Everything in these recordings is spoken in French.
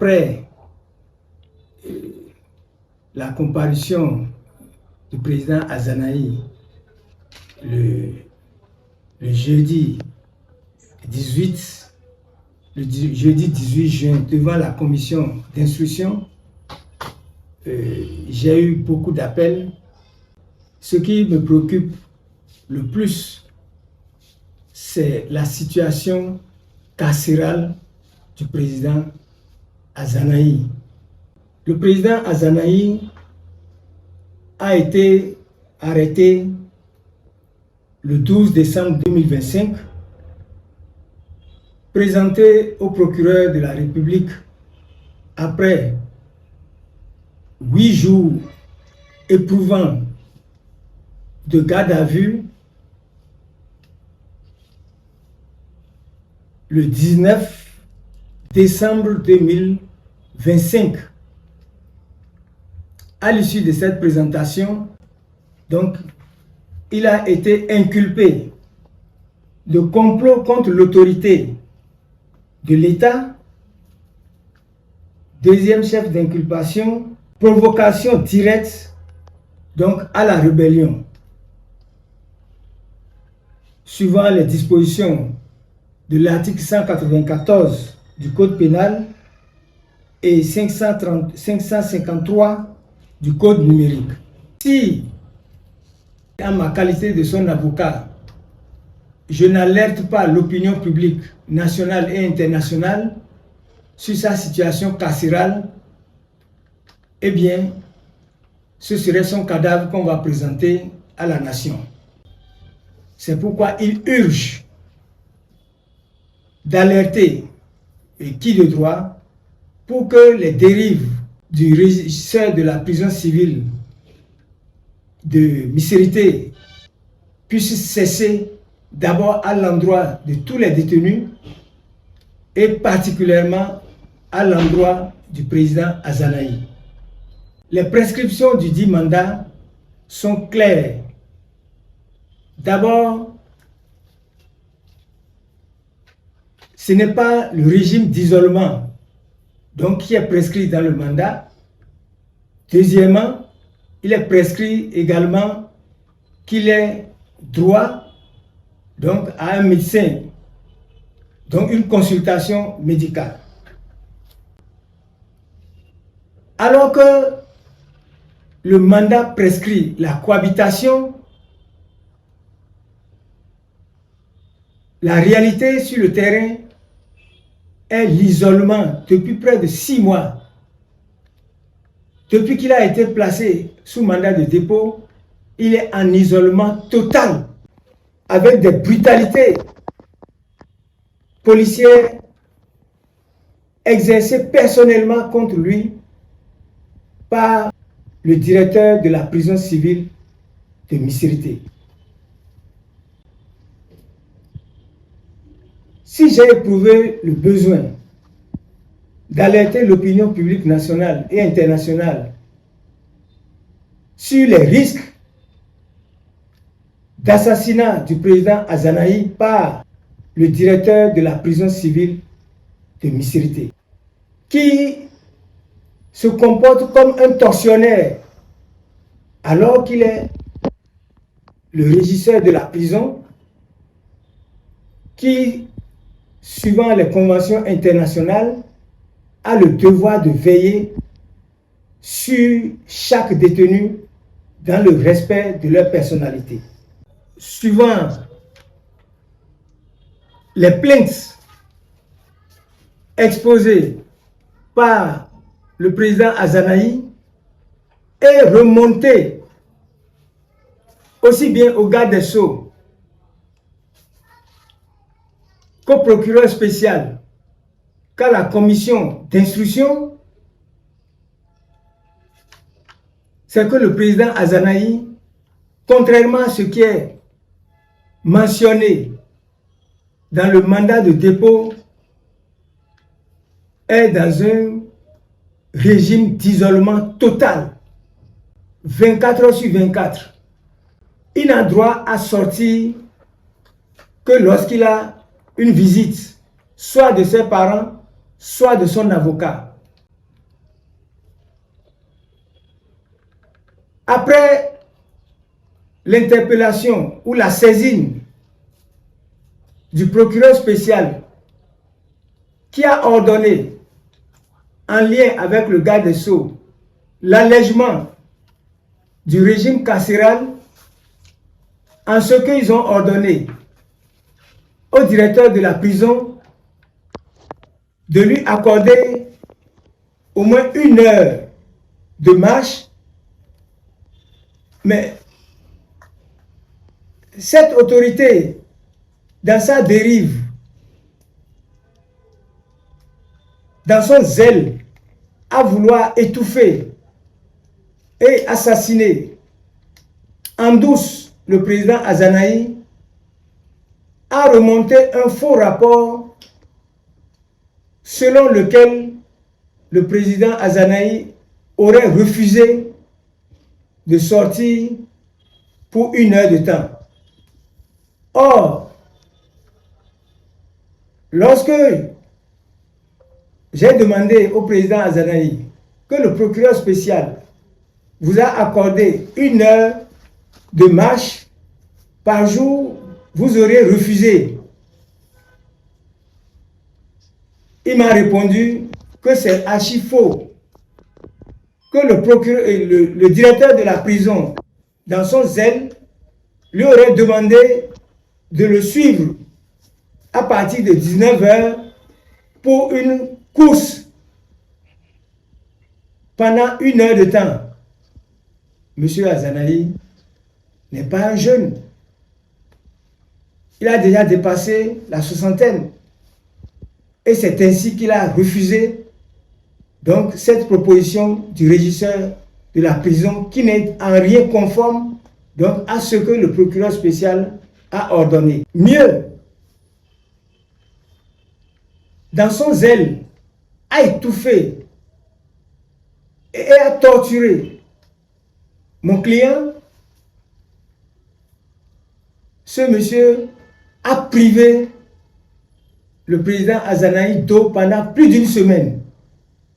après la comparution du président Azanahi le jeudi 18 juin devant la commission d'instruction, j'ai eu beaucoup d'appels. Ce qui me préoccupe le plus, c'est la situation carcérale du président Azanahi. Le président Azanahi a été arrêté le 12 décembre 2025, présenté au procureur de la République après 8 jours éprouvants de garde à vue le 19 décembre 2025. À l'issue de cette présentation, donc, il a été inculpé de complot contre l'autorité de l'État. Deuxième chef d'inculpation, provocation directe donc à la rébellion. Suivant les dispositions de l'article 194 du Code pénal et 553 du Code numérique. Si, en ma qualité de son avocat, je n'alerte pas l'opinion publique nationale et internationale sur sa situation carcérale, eh bien, ce serait son cadavre qu'on va présenter à la nation. C'est pourquoi il urge d'alerter qui de droit pour que les dérives du régisseur de la prison civile de Missirité puissent cesser d'abord à l'endroit de tous les détenus et particulièrement à l'endroit du président Azanahi. Les prescriptions du dit mandat sont claires. D'abord, ce n'est pas le régime d'isolement donc qui est prescrit dans le mandat. Deuxièmement, il est prescrit également qu'il ait droit donc à un médecin, donc une consultation médicale. Alors que le mandat prescrit la cohabitation, la réalité sur le terrain est l'isolement depuis près de 6 mois. Depuis qu'il a été placé sous mandat de dépôt, il est en isolement total, avec des brutalités policières exercées personnellement contre lui par le directeur de la prison civile de Missirité. Si j'ai éprouvé le besoin d'alerter l'opinion publique nationale et internationale sur les risques d'assassinat du président Azanahi par le directeur de la prison civile de Missirité, qui se comporte comme un tortionnaire alors qu'il est le régisseur de la prison, qui, suivant les conventions internationales, a le devoir de veiller sur chaque détenu dans le respect de leur personnalité. Suivant les plaintes exposées par le président Azanahi et remontées aussi bien au garde des Sceaux qu'au procureur spécial qu'à la commission d'instruction, c'est que le président Azanahi, contrairement à ce qui est mentionné dans le mandat de dépôt, est dans un régime d'isolement total, 24 heures sur 24. Il n'a droit à sortir que lorsqu'il a une visite, soit de ses parents, soit de son avocat. Après l'interpellation ou la saisine du procureur spécial qui a ordonné, en lien avec le garde des Sceaux, l'allègement du régime carcéral, en ce qu'ils ont ordonné au directeur de la prison de lui accorder au moins 1 heure de marche. Mais cette autorité, dans sa dérive, dans son zèle à vouloir étouffer et assassiner en douce le président Azanahi, a remonté un faux rapport selon lequel le président Azanahi aurait refusé de sortir pour 1 heure de temps. Or, lorsque j'ai demandé au président Azanahi que le procureur spécial vous a accordé 1 heure de marche par jour, vous auriez refusé. Il m'a répondu que c'est archi faux, que le procureur, le directeur de la prison, dans son zèle, lui aurait demandé de le suivre à partir de 19 h pour une course pendant 1 heure de temps. Monsieur Azanahi n'est pas un jeune. Il a déjà dépassé la soixantaine. Et c'est ainsi qu'il a refusé donc cette proposition du régisseur de la prison qui n'est en rien conforme donc à ce que le procureur spécial a ordonné. Mieux, dans son zèle, a étouffé et a torturé mon client. Ce monsieur a privé le président Azanahi d'eau pendant plus d'1 semaine.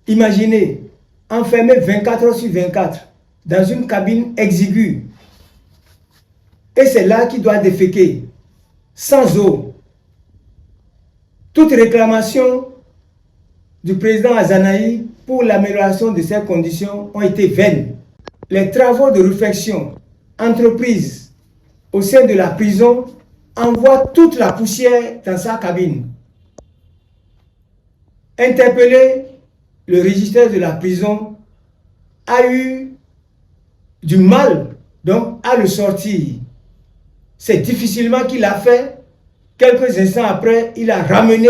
Imaginez, enfermé 24 heures sur 24 dans une cabine exiguë. Et c'est là qu'il doit déféquer, sans eau. Toute réclamation du président Azanahi pour l'amélioration de ces conditions ont été vaines. Les travaux de réfection entrepris au sein de la prison envoient toute la poussière dans sa cabine. Interpellé, le régisseur de la prison a eu du mal donc à le sortir. C'est difficilement qu'il a fait. Quelques instants après, il a ramené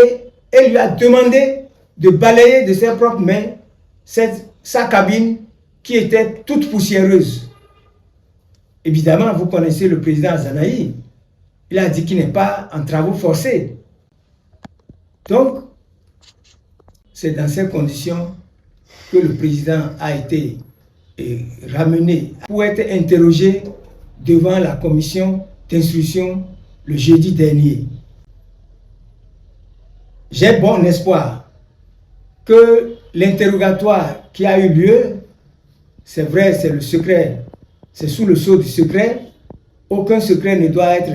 et lui a demandé de balayer de ses propres mains sa cabine qui était toute poussiéreuse. Évidemment, vous connaissez le président Azanahi. Il a dit qu'il n'est pas en travaux forcés. Donc, c'est dans ces conditions que le président a été ramené pour être interrogé devant la commission d'instruction le jeudi dernier. J'ai bon espoir que l'interrogatoire qui a eu lieu, c'est vrai, c'est le secret, c'est sous le sceau du secret. Aucun secret ne doit être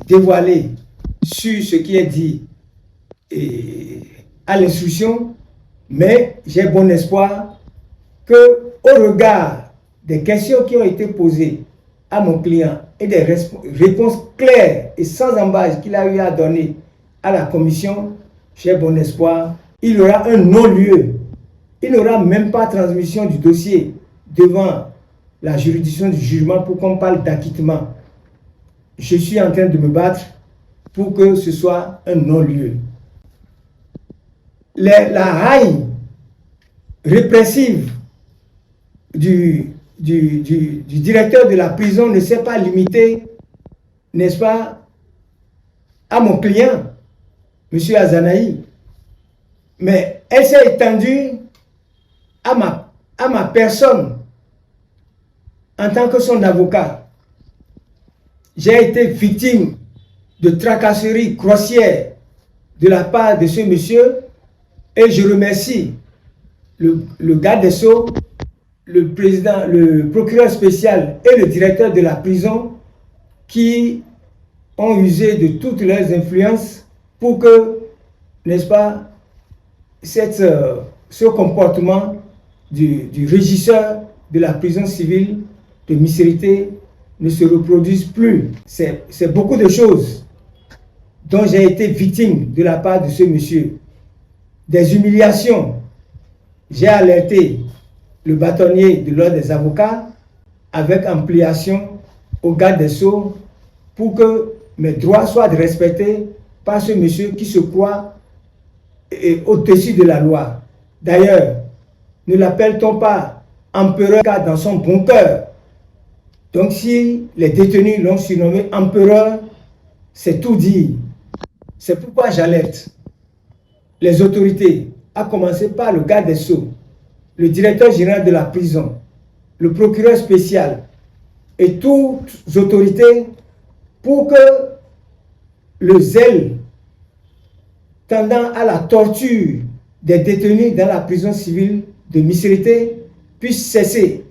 dévoilé sur ce qui est dit à l'instruction, mais j'ai bon espoir que, au regard des questions qui ont été posées à mon client et des réponses claires et sans embâche qu'il a eu à donner à la commission, j'ai bon espoir, il y aura un non-lieu. Il n'y aura même pas transmission du dossier devant la juridiction du jugement pour qu'on parle d'acquittement. Je suis en train de me battre pour que ce soit un non-lieu. La raille répressive du directeur de la prison ne s'est pas limitée, n'est-ce pas, à mon client, M. Azanahi, mais elle s'est étendue à ma personne en tant que son avocat. J'ai été victime de tracasseries grossières de la part de ce monsieur et je remercie le garde des Sceaux, le président, le procureur spécial et le directeur de la prison qui ont usé de toutes leurs influences pour que, n'est-ce pas, ce comportement du régisseur de la prison civile de Missirité ne se reproduise plus. C'est beaucoup de choses dont j'ai été victime de la part de ce monsieur. Des humiliations. J'ai alerté le bâtonnier de l'ordre des avocats avec ampliation au garde des Sceaux pour que mes droits soient respectés par ce monsieur qui se croit au-dessus de la loi. D'ailleurs, ne l'appelle-t-on pas empereur dans son bon cœur? Donc si les détenus l'ont surnommé empereur, c'est tout dit. C'est pourquoi j'alerte les autorités, à commencer par le garde des Sceaux, le directeur général de la prison, le procureur spécial et toutes les autorités pour que le zèle tendant à la torture des détenus dans la prison civile de Missirité puisse cesser.